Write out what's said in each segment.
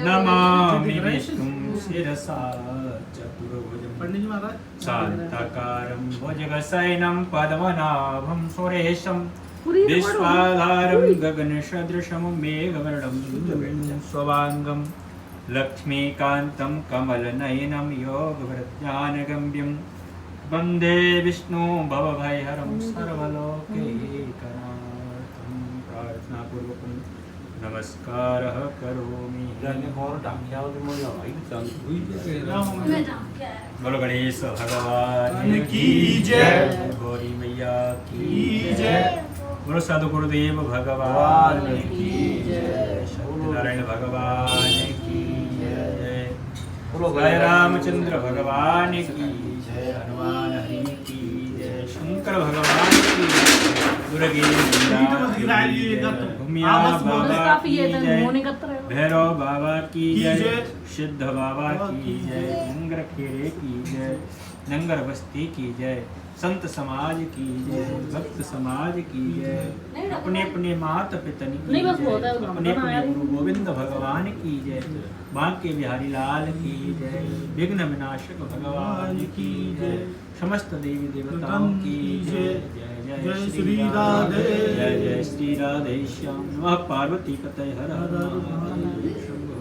नमामि विष्णुं शिरसा चतुर्भुजं शान्ताकारं भुजगशयनं पद्मनाभं सुरेशं विश्वाधारं गगनसदृशं मेघवर्णं स्ववाङ्गं लक्ष्मीकान्तं कमलनयनं योगवृद्धानगम्यं वन्दे विष्णु भवभयहरं सर्वलोकैकनाथं प्रार्थनापूर्वकं नमस्कारः करोमि। बोलो गणेश भगवान की जय, गौरी मैया की जय, बोलो साधु गुरुदेव भगवान की जय, सत्यनारायण भगवान की जय, बोलो जय रामचंद्र भगवान की जय, हनुमान हरि की जय, शंकर भगवान की जय, दुर्गे भूमिया बाबा की जय, भैरव बाबा की जय, सिद्ध बाबा की जय, नंगर खेड़े की जय, नंगर बस्ती की जय, संत समाज की जय, भक्त समाज की जय, अपने अपने माता पिता की जय, अपने अपने गुरु गोविंद भगवान की जय, बांके बिहारी लाल की जय, विघ्न विनाशक भगवान की जय, समस्त देवी देवताओं की जय। जय श्री राधे, जय श्री राधे श्याम, नमः पार्वती पतये हर हर महादेव शंभो।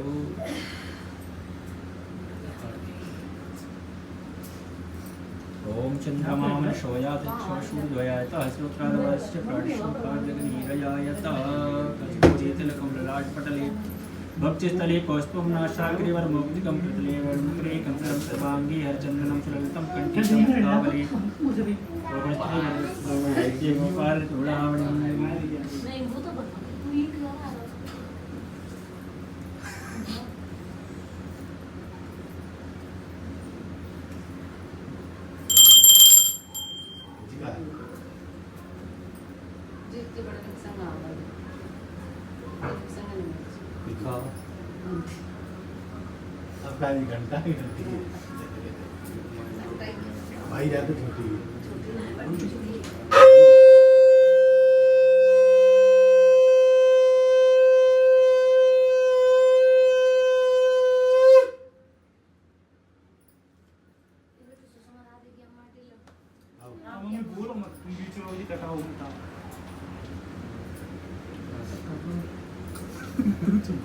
ओम चंद्रमां शोयात सूर्योयात श्रोत्रादवस्य प्राणिशंकार्यगनीरयायत कचितिलकं ललाटपटले भक्तिस्थले कौस्तुभं नाशाग्रेवर मुक्तिकं कृतले वर्णमुद्रे कंकरं सर्वांगी हरचंदनं सुललितं कंठे चमत्कावले जय गोपाल चूड़ामणि। नहीं वो तो बता तू ये क्यों आ रहा है? जितने बड़े संग आ रहा है संग नहीं दिखाओ अब पहली घंटा ही रहती है भाई जाते छोटी है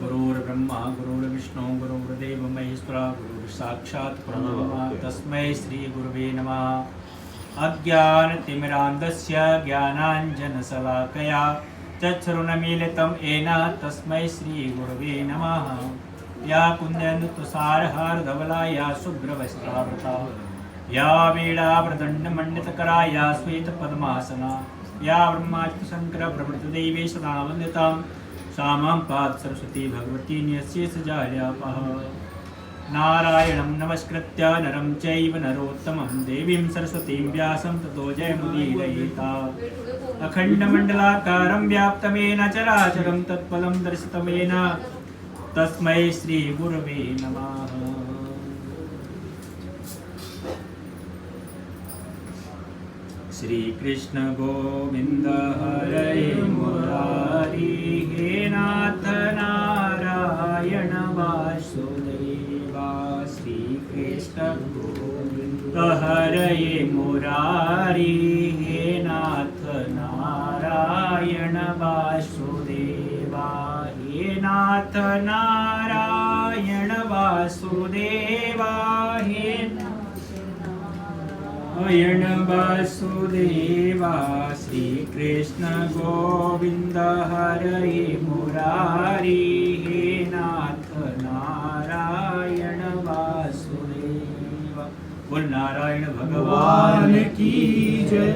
गुरुर्ब्रह्मा गुरुर्विष्णु गुरुर्देव महेश्वरा गुरुः साक्षात् परब्रह्म तस्मै श्री गुरुवे नमः। अज्ञानतिमिरान्धस्य ज्ञानाञ्जनशलाकया चक्षुरुन्मीलितं येन तस्मै श्री गुरुवे नमः। या कुन्दन्तुषारहारधवला या शुभ्रवस्त्रावृता या वीणावृदण्डमण्डितकरा या श्वेतपद्मासना या ब्रह्माच्युतशङ्करप्रभृतिदेवी सदा वन्दितां सामां पाद सरस्वती भगवती न्यस्येषजाल्यापः। नारायणं नमस्कृत्य नरं चैव नरोत्तमं देवीं सरस्वतीं व्यासं ततो जयमुदीरयेत्। अखण्डमण्डलाकारं व्याप्तमेन चराचरं तत्पदं दर्शितमेन तस्मै श्रीगुरवे नमः। श्री कृष्ण गोविंद हरे मुरारी हे नाथ नारायण वासुदेवा। श्री कृष्ण गोविंद हरे मुरारी हे नाथ नारायण वासुदेवा। हे नाथ नारायण वासुदेवा। हे नारायण वासुदेवा। श्री कृष्ण गोविंद हरे मुरारी हे नाथ नारायण वासुदेवा। बोल नारायण भगवान की जय।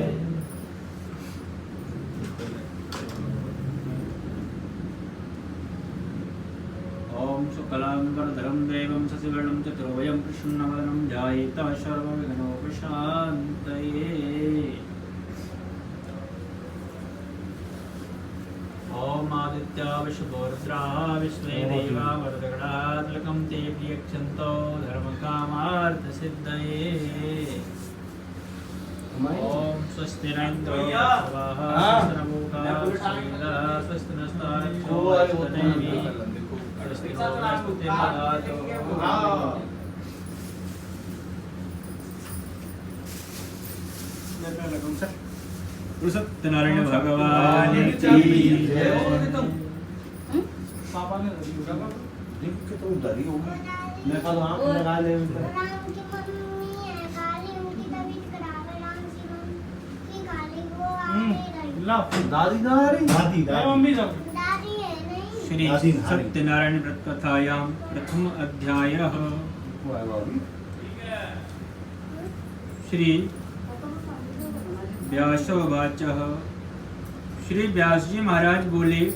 ओम शुक्लांबरधरं देवं शशिवर्णं चतुर्भुजं प्रसन्नवदनं ध्यायेत् सर्वविघ्नोपशान्तये। ओम आदित्या विश्वरुद्रा विश्वे देवा वरदगणात्मकं ते प्रियक्षन्तो धर्मकामार्थसिद्धये। ओम स्वस्ति न इंद्रो स्वस्ति नस्तारक्षो स्वस्ति सत्यनारायण भगवान की जय। पापा ने लिख के तो उधर ही होगा। मैं कल आँख लगा ले राम की मम्मी है काली, उनकी तबीयत खराब है। राम की मम्मी काली वो आ नहीं रही। दादी दादी मम्मी सब दादी है नहीं। श्री सत्यनारायण व्रत कथायां प्रथम अध्यायः। श्री व्यासोवाचः। श्री व्यास जी महाराज बोले,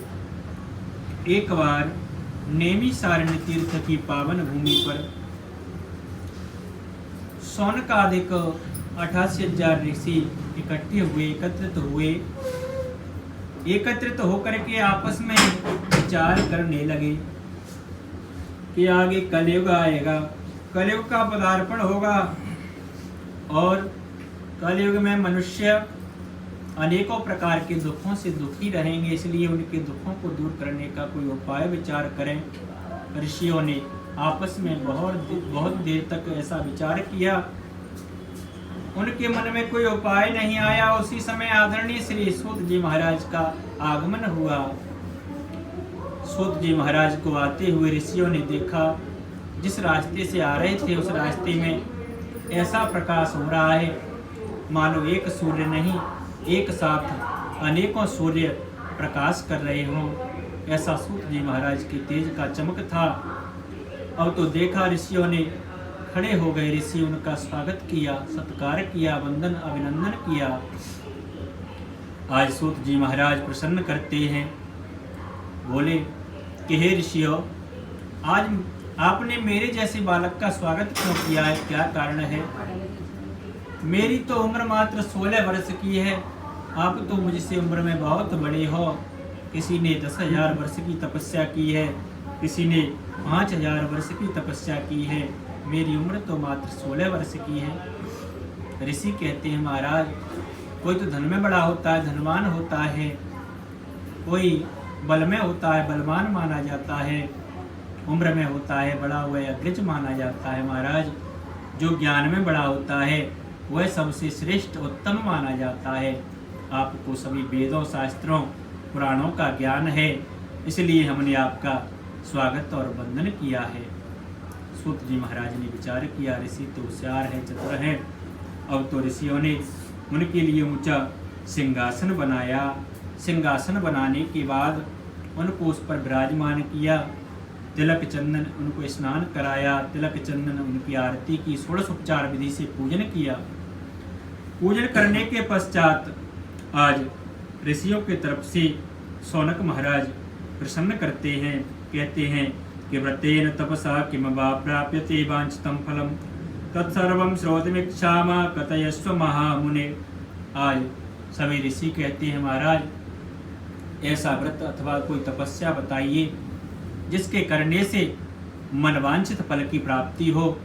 एक बार नेमिषारण्य तीर्थ की पावन भूमि पर सौनकादिक 88,000 ऋषि एकत्रित होकर के आपस में विचार करने लगे कि आगे कलयुग आएगा, कलयुग का पदार्पण होगा और कलयुग में मनुष्य अनेकों प्रकार के दुखों से दुखी रहेंगे, इसलिए उनके दुखों को दूर करने का कोई उपाय विचार करें। ऋषियों ने आपस में बहुत देर तक ऐसा विचार किया, उनके मन में कोई उपाय नहीं आया। उसी समय आदरणीय श्री सूत जी महाराज का आगमन हुआ। सूत जी महाराज को आते हुए ऋषियों ने देखा, जिस रास्ते से आ रहे थे उस रास्ते में ऐसा प्रकाश हो रहा है मानो एक सूर्य नहीं, एक साथ अनेकों सूर्य प्रकाश कर रहे हों। ऐसा सूत जी महाराज के तेज का चमक था। अब तो देखा, ऋषियों ने खड़े हो गए। ऋषि उनका स्वागत किया, सत्कार किया, वंदन अभिनंदन किया। आज सूत जी महाराज प्रसन्न करते हैं, बोले कि हे ऋषियों, आज आपने मेरे जैसे बालक का स्वागत क्यों किया है, क्या कारण है? मेरी तो उम्र मात्र 16 वर्ष की है, आप तो मुझसे उम्र में बहुत बड़े हो। किसी ने 10,000 वर्ष की तपस्या की है, किसी ने 5,000 वर्ष की तपस्या की है, मेरी उम्र तो मात्र 16 वर्ष की है। ऋषि कहते हैं, महाराज, कोई तो धन में बड़ा होता है, धनवान होता है, कोई बल में होता है, बलवान माना जाता है, उम्र में होता है बड़ा हुआ अग्रज माना जाता है। महाराज, जो ज्ञान में बड़ा होता है वह सबसे श्रेष्ठ उत्तम माना जाता है। आपको सभी वेदों, शास्त्रों, पुराणों का ज्ञान है, इसलिए हमने आपका स्वागत और वंदन किया है। सूत जी महाराज ने विचार किया, ऋषि तो होशियार है, चतुर है। अब तो ऋषियों ने उनके लिए ऊंचा सिंहासन बनाया। सिंहासन बनाने के बाद उनको उस पर विराजमान किया, तिलक चंदन उनको स्नान कराया, तिलक चंदन उनकी आरती की, षोडशोपचार विधि से पूजन किया। पूजन करने के पश्चात आज ऋषियों की तरफ से सौनक महाराज प्रसन्न करते हैं, कहते हैं कि व्रतेन तपसा किम वा प्राप्यते वांछितं फलम तत्सर्वं श्रोतुमिच्छामः कथयस्व महामुने। आज सभी ऋषि कहते हैं, महाराज, ऐसा व्रत अथवा कोई तपस्या बताइए जिसके करने से मनवांछित फल की प्राप्ति हो,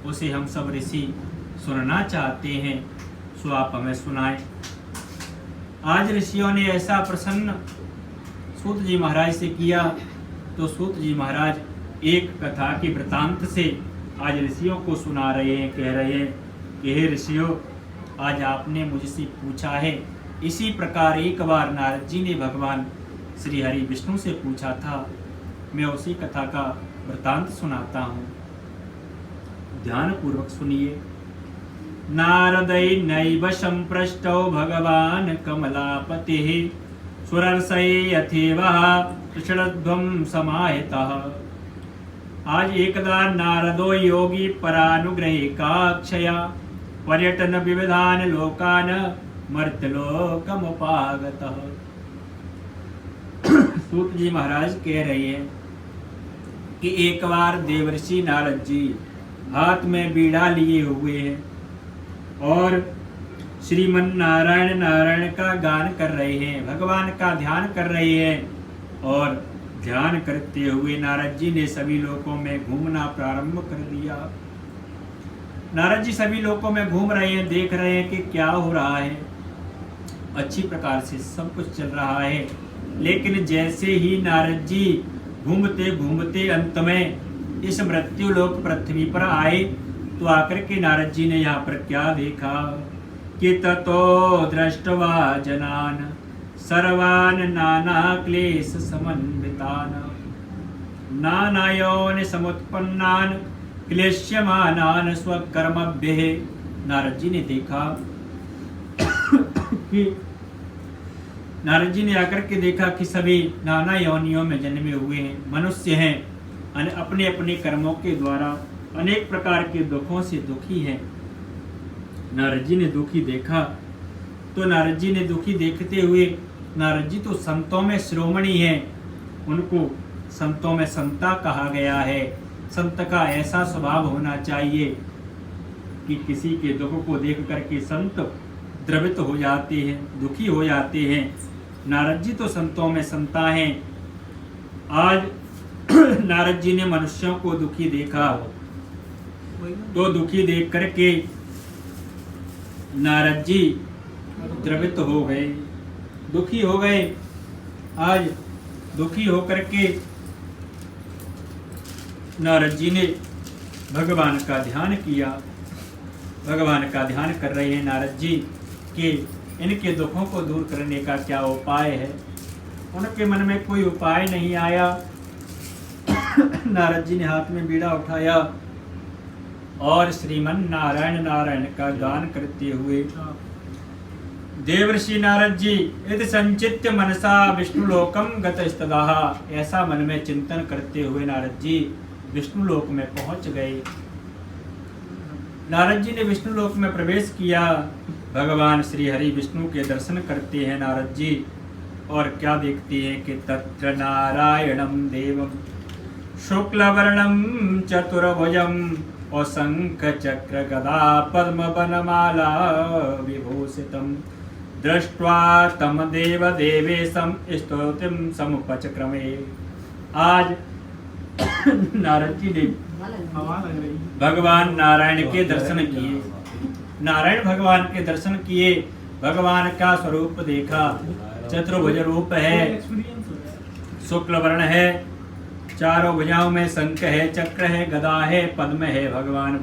उसे हम सब ऋषि सुनना चाहते हैं, सो आप हमें सुनाएं। आज ऋषियों ने ऐसा प्रसन्न सूत जी महाराज से किया, तो सूत जी महाराज एक कथा के वृतांत से आज ऋषियों को सुना रहे हैं, कह रहे हैं कि हे ऋषियों, आज आपने मुझसे पूछा है, इसी प्रकार एक बार नारद जी ने भगवान श्री हरि विष्णु से पूछा था। मैं उसी कथा का वृतांत सुनाता हूँ, ध्यान पूर्वक सुनिए। नारदै नैव संप्रष्टौ भगवान कमलापतिः सुरर्षै यथेवः कृष्णध्वं समाहितः। आज एकदा नारदो योगी परानुग्रहिकाक्षया पर्यटन विविधान लोकान मर्त्यलोकमुपागतः। सूत जी महाराज कह रहे हैं कि एक बार देवर्षि नारद जी हाथ में बीड़ा लिए हुए हैं और श्रीमन नारायण नारायण का गान कर रहे हैं, भगवान का ध्यान कर रहे हैं। और ध्यान करते हुए नारद जी ने सभी लोकों में घूमना प्रारंभ कर दिया। नारद जी सभी लोकों में घूम रहे हैं, देख रहे हैं कि क्या हो रहा है। अच्छी प्रकार से सब कुछ चल रहा है, लेकिन जैसे ही नारद जी घूमते घूमते अंत में इस मृत्यु लोक पृथ्वी पर आए तो आकर के नारद जी ने यहाँ पर क्या देखा कि ततो दृष्टवा जनान सर्वान नाना क्लेश समन्वितान नानायोन समुत्पन्नान क्लेश्यमानान स्वकर्मभ्यः। नारद जी ने देखा कि नारद जी ने आकर के देखा कि सभी नाना योनियों में जन्मे हुए हैं, मनुष्य हैं, अपने अपने कर्मों के द्वारा अनेक प्रकार के दुखों से दुखी हैं। नारद जी ने दुखी देखा तो नारद जी ने दुखी देखते हुए, नारद जी तो संतों में श्रोमणी हैं, उनको संतों में संता कहा गया है। संत का ऐसा स्वभाव होना चाहिए कि किसी के दुख को देख करके संत द्रवित हो जाते हैं, दुखी हो जाते हैं। नारद जी तो संतों में संता हैं। आज नारद जी ने मनुष्यों को दुखी देखा तो दुखी देख करके नारद जी द्रवित हो गए, दुखी हो गए। आज दुखी होकर के नारद जी ने भगवान का ध्यान किया। भगवान का ध्यान कर रहे हैं नारद जी कि इनके दुखों को दूर करने का क्या उपाय है। उनके मन में कोई उपाय नहीं आया। नारद जी ने हाथ में बीड़ा उठाया और श्रीमन नारायण नारायण का गान करते हुए देवर्षि नारद जी यदि संचित्य मनसा विष्णु लोकम गतस्तदाह, ऐसा मन में चिंतन करते हुए नारद जी विष्णु लोक में पहुंच गए। नारद जी ने विष्णु लोक में प्रवेश किया। भगवान श्री हरि विष्णु के दर्शन करते हैं नारद जी और क्या देखते हैं कि तत्र नारायणम देवम शुक्लवर्णम चतुर्भुजम और शंख चक्र गदा पद्म वनमाला विभूषितम दृष्ट्वा तम देव देवेशम स्तुतिम समुपचक्रमे। आज नारद जी ने भगवान नारायण के दर्शन किए, नारायण भगवान के दर्शन किए, भगवान का स्वरूप देखा। चतुर्भुज रूप है, शुक्ल वर्ण है, चारों भुजाओं में शंख है, चक्र है, गदा है, पद्म है। भगवान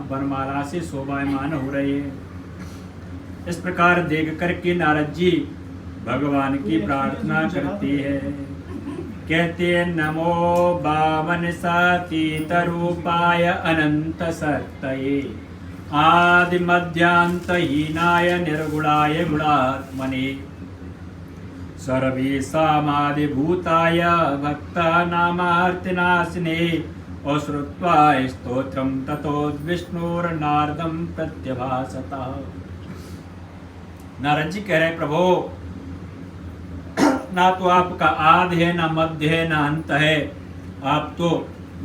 वनमाला से शोभायमान हो रहे हैं। इस प्रकार देख करके नारद जी भगवान की प्रार्थना करते हैं, कहते हैं नमो बावन सातीत रूपाय अनंत सत्तये आदि मध्यांत हीनाय निर्गुणाय गुणात्मने सर्वेशामादि भूताय भक्तानामार्तिनाशिने और श्रुत्वा स्तोत्रम ततो विष्णुर्नारदं प्रत्यभासतः। नारद जी कह रहे प्रभु, ना तो आपका आदि है, ना मध्य है, ना अंत है। आप तो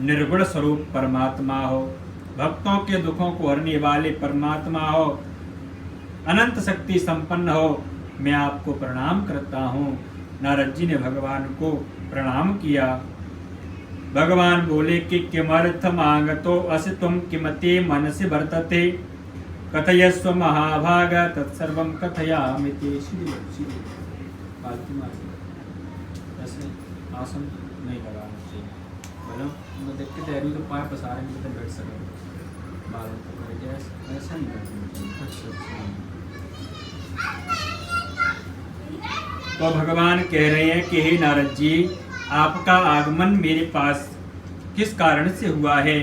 निर्गुण स्वरूप परमात्मा हो, भक्तों के दुखों को हरने वाले परमात्मा हो, अनंत शक्ति संपन्न हो। मैं आपको प्रणाम करता हूँ। नारद जी ने भगवान को प्रणाम किया। भगवान बोले कि किमर्थ मांगतो असि तुम किमते मनसि वर्तते कथयस्व महाभाग तत्सर्वं कथयामि ते। ऐसे आसन नहीं लगाना चाहिए। बोलो मैं देख के तैयारी तो पाए पसारे में तो बैठ सके, बालों को करे ऐसा नहीं करना चाहिए। तो भगवान कह रहे हैं कि हे नारद जी, आपका आगमन मेरे पास किस कारण से हुआ है,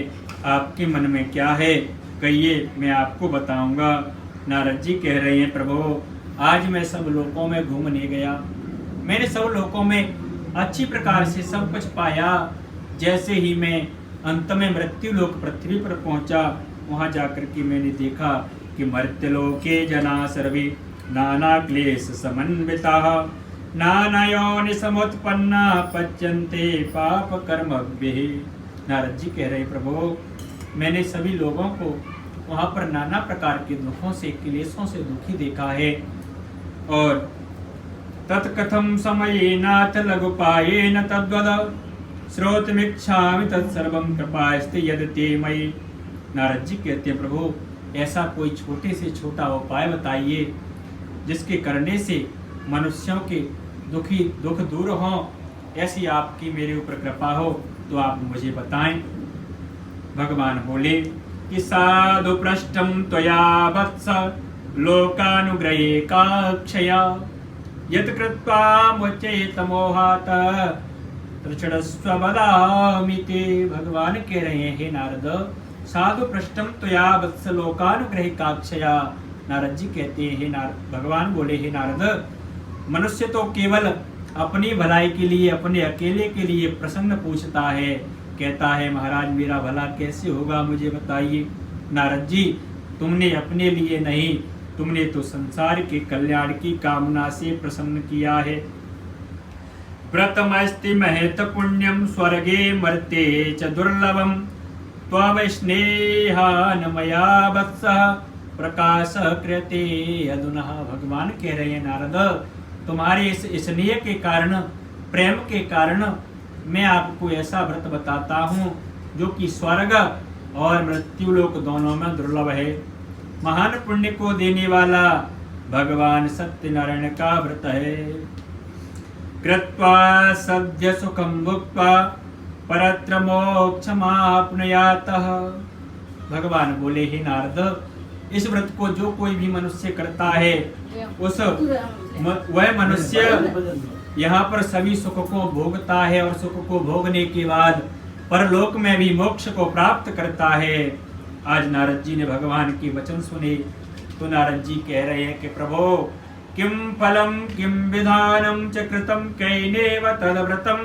आपके मन में क्या है, कहिए, मैं आपको बताऊंगा। नारद जी कह रहे हैं प्रभु, आज मैं सब लोकों में घूमने गया, मैंने सब लोकों में अच्छी प्रकार से सब कुछ पाया। जैसे ही मैं अंत में मृत्यु लोक पृथ्वी पर पहुंचा, वहां जाकर के मैंने देखा कि मर्त्यलोके जना सर्वे नाना क्लेश समन्विताः नाना योनि समुत्पन्ना पच्यन्ते पाप कर्मभ्यः। नारद जी कह रहे प्रभु, मैंने सभी लोगों को वहाँ पर नाना प्रकार के दुखों से, क्लेशों से दुखी देखा है। और तत्कथम समयेनाथ लघुपायेन तद्वद श्रोतमिच्छामि तत्सर्वं कृपास्ते यदते मयि। नारद जी कहते हैं प्रभु, ऐसा कोई छोटे से छोटा उपाय बताइए जिसके करने से मनुष्यों के दुख दूर हों ऐसी आपकी मेरे ऊपर कृपा हो तो आप मुझे बताएं। भगवान बोले कि साधु पृष्ठम त्वया वत्स लोकानुग्रहे काक्षया यत् कृत्वा मुच्येत मोहात् तृषणस्व वदामि ते। भगवान कह रहे हैं, हे नारद, साधु पृष्ठम त्वया वत्स लोकानुग्रहे काक्षया। नारद जी कहते हैं, हे भगवान बोले, हे नारद, मनुष्य तो केवल अपनी भलाई के लिए, अपने अकेले के लिए प्रसन्न पूछता है, कहता है महाराज मेरा भला कैसे होगा मुझे बताइए। नारद जी, तुमने अपने लिए नहीं, तुमने तो संसार के कल्याण की कामना से प्रसन्न किया है। व्रतमस्ति महत पुण्यम स्वर्गे मर्ते च दुर्लभम त्वं स्नेहान मया वत्स प्रकाश कृते अधुना। भगवान कह रहे हैं, नारद, तुम्हारे इस स्नेह के कारण, प्रेम के कारण मैं आपको ऐसा व्रत बताता हूँ जो कि स्वर्ग और मृत्युलोक दोनों में दुर्लभ है। महान पुण्य को देने वाला भगवान सत्यनारायण का व्रत है। कृत्वा सद्य सुखम भुक्त्वा परत्र मोक्षमाप्नुयातः। भगवान बोले, हे नारद, इस व्रत को जो कोई भी मनुष्य करता है उस वह मनुष्य यहाँ पर सभी सुख को भोगता है और सुख को भोगने के बाद परलोक में भी मोक्ष को प्राप्त करता है। आज नारद जी ने भगवान के वचन सुने तो नारद जी कह रहे हैं कि प्रभो किम फलम किम विधानम च कृतम कैनेव तद्व्रतम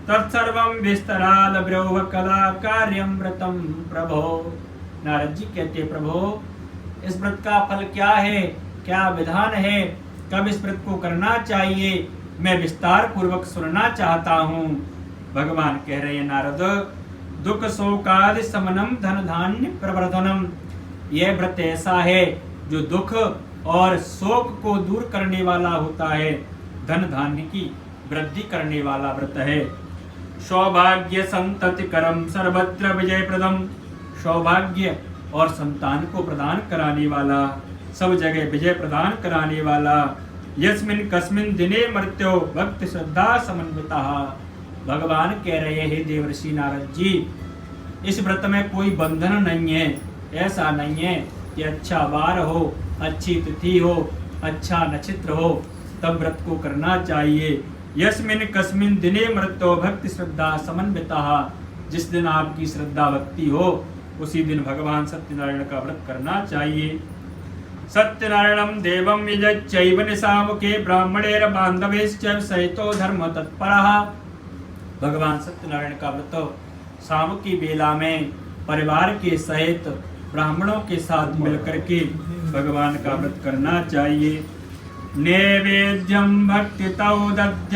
तत्सर्वं विस्तराद ब्रह्म कदा कार्यम व्रतम। प्रभो, नारद जी कहते, प्रभो, इस व्रत का फल क्या है, क्या विधान है, कब इस व्रत को करना चाहिए, मैं विस्तार पूर्वक सुनना चाहता हूँ। भगवान कह रहे हैं, नारद, दुख शोकादि समनम धन धान्य प्रवर्धनम। यह व्रत ऐसा है जो दुख और शोक को दूर करने वाला होता है, धन धान्य की वृद्धि करने वाला व्रत है। सौभाग्य संतति करम सर्वत्र विजय प्रदम। सौभाग्य और संतान को प्रदान कराने वाला, सब जगह विजय प्रदान कराने वाला। यस्मिन कस्मिन दिने मर्त्यो भक्ति श्रद्धा समन्विता। भगवान कह रहे हैं, देवर्षि नारद जी, इस व्रत में कोई बंधन नहीं है। ऐसा नहीं है कि अच्छा वार हो, अच्छी तिथि हो, अच्छा नक्षत्र हो तब व्रत को करना चाहिए। यस्मिन कस्मिन दिने मृत्यो भक्ति श्रद्धा समन्विता। जिस दिन आपकी श्रद्धा भक्ति हो उसी दिन भगवान सत्यनारायण का व्रत करना चाहिए। सत्यनारायणं देवं यजच्चैव निशामुखे ब्राह्मणेर बान्धवेश्च सहितो धर्म तत्परः। भगवान सत्यनारायण का व्रत शाम की बेला में परिवार के सहित ब्राह्मणों के साथ मिलकर के भगवान का व्रत करना चाहिए। नैवेद्यम भक्ति तौ दद्यात्